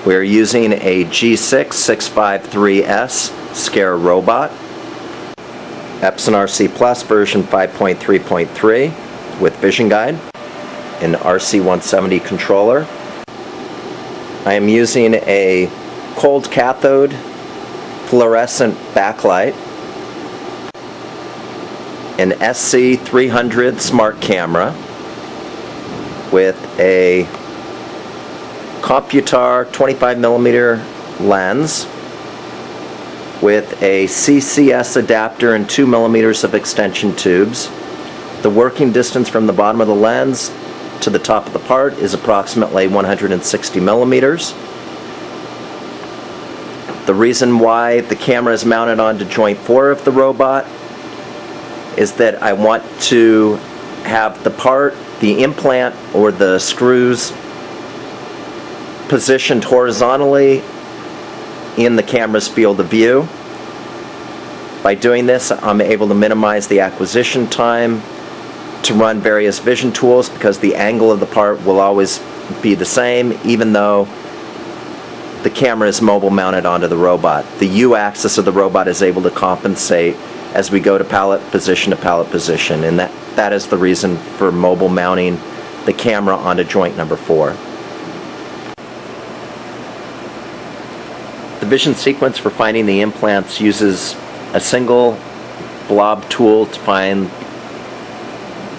We're using a G6 653S Scare robot, Epson RC Plus version 5.3.3 with Vision Guide, an RC170 controller. I am using a cold cathode fluorescent backlight, an SC300 smart camera with a Computar 25mm lens with a CCS adapter and 2mm of extension tubes. The working distance from the bottom of the lens to the top of the part is approximately 160mm. The reason why the camera is mounted onto joint 4 of the robot is that I want to have the part, the implant or the screws positioned horizontally in the camera's field of view. By doing this, I'm able to minimize the acquisition time to run various vision tools because the angle of the part will always be the same even though the camera is mobile mounted onto the robot. The U-axis of the robot is able to compensate as we go to pallet position, and that is the reason for mobile mounting the camera onto joint number 4. The vision sequence for finding the implants uses a single blob tool to find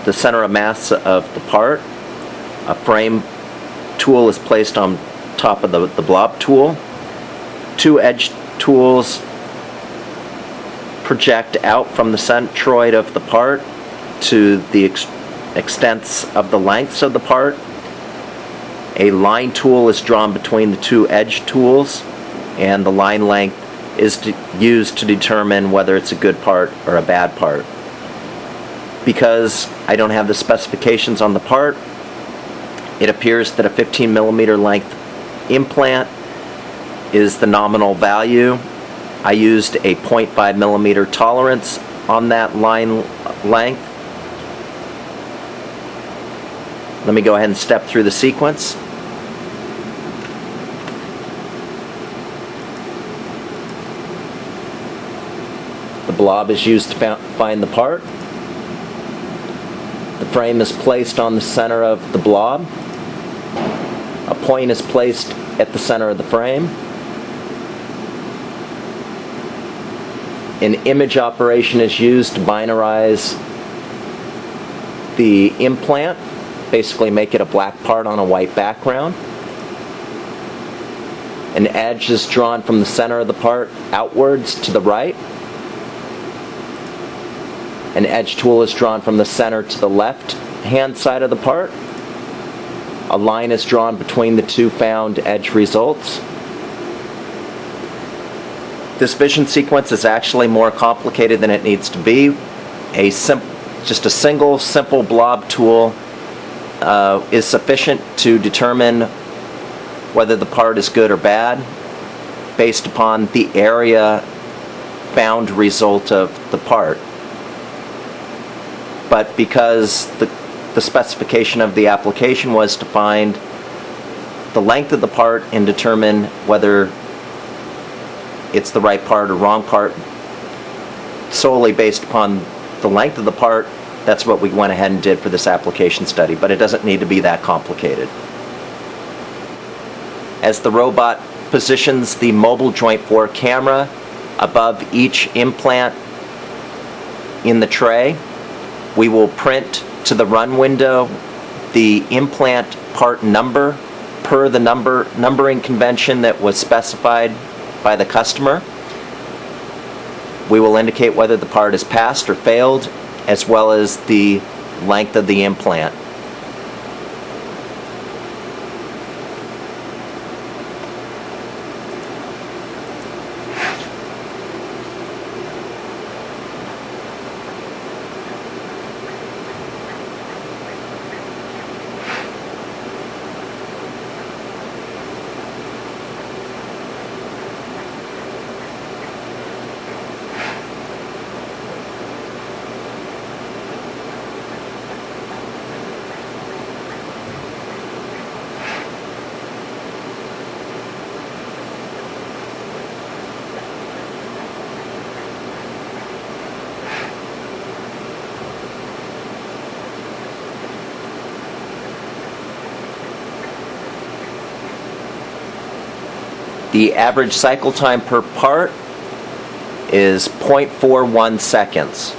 the center of mass of the part. A frame tool is placed on top of the blob tool. 2 edge tools project out from the centroid of the part to the extents of the lengths of the part. A line tool is drawn between the 2 edge tools, and the line length is used to determine whether it's a good part or a bad part. Because I don't have the specifications on the part, it appears that a 15mm length implant is the nominal value. I used a 0.5mm tolerance on that line length. Let me go ahead and step through the sequence. The blob is used to find the part. The frame is placed on the center of the blob. A point is placed at the center of the frame. An image operation is used to binarize the implant, basically make it a black part on a white background. An edge is drawn from the center of the part outwards to the right. An edge tool is drawn from the center to the left hand side of the part. A line is drawn between the 2 found edge results. This vision sequence is actually more complicated than it needs to be. Just a single simple blob tool is sufficient to determine whether the part is good or bad based upon the area found result of the part. But because the specification of the application was to find the length of the part and determine whether it's the right part or wrong part solely based upon the length of the part, that's what we went ahead and did for this application study, but it doesn't need to be that complicated. As the robot positions the mobile joint 4 camera above each implant in the tray, we will print to the run window the implant part number per the numbering convention that was specified by the customer. We will indicate whether the part is passed or failed, as well as the length of the implant. The average cycle time per part is 0.41 seconds.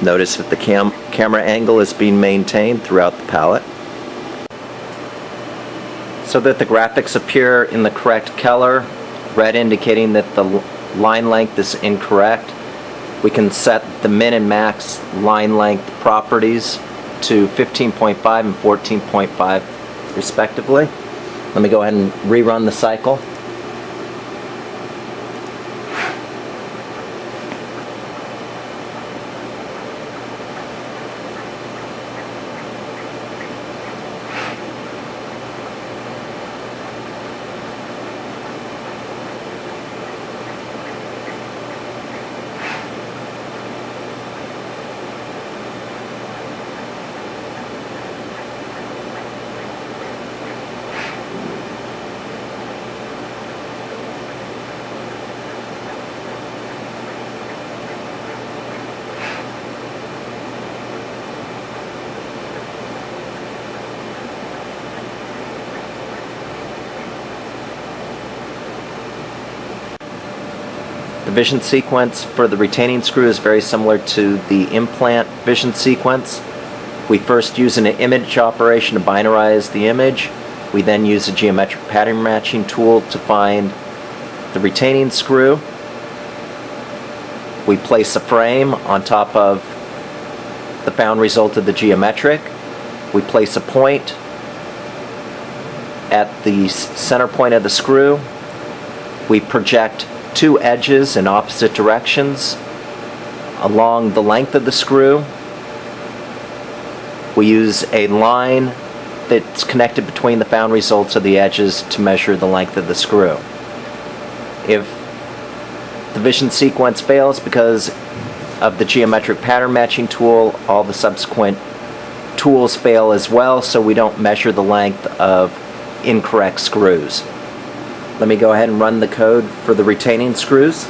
Notice that the camera angle is being maintained throughout the palette. So that the graphics appear in the correct color, red indicating that the line length is incorrect, we can set the min and max line length properties to 15.5 and 14.5 respectively. Let me go ahead and rerun the cycle. The vision sequence for the retaining screw is very similar to the implant vision sequence. We first use an image operation to binarize the image. We then use a geometric pattern matching tool to find the retaining screw. We place a frame on top of the found result of the geometric. We place a point at the center point of the screw. We project two edges in opposite directions along the length of the screw. We use a line that's connected between the found results of the edges to measure the length of the screw. If the vision sequence fails because of the geometric pattern matching tool, all the subsequent tools fail as well, so we don't measure the length of incorrect screws. Let me go ahead and run the code for the retaining screws.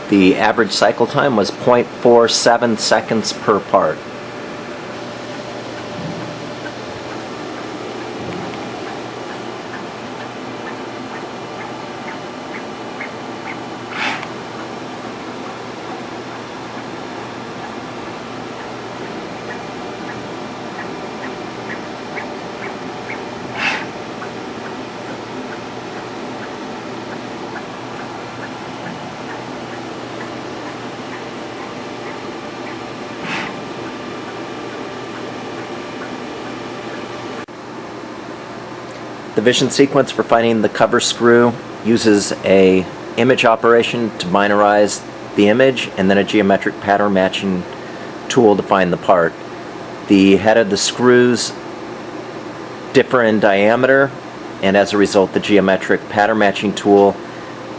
The average cycle time was 0.47 seconds per part. The vision sequence for finding the cover screw uses a image operation to binarize the image and then a geometric pattern matching tool to find the part. The head of the screws differ in diameter, and as a result the geometric pattern matching tool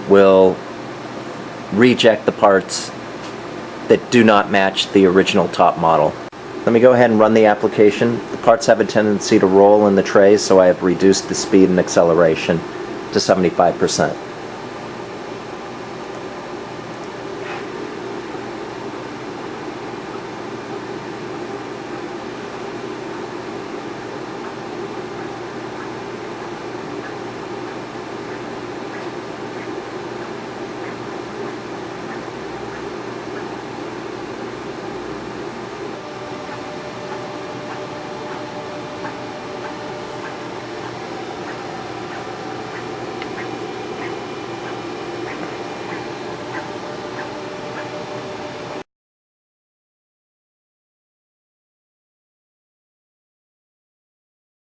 will reject the parts that do not match the original top model. Let me go ahead and run the application. The parts have a tendency to roll in the trays, so I have reduced the speed and acceleration to 75%.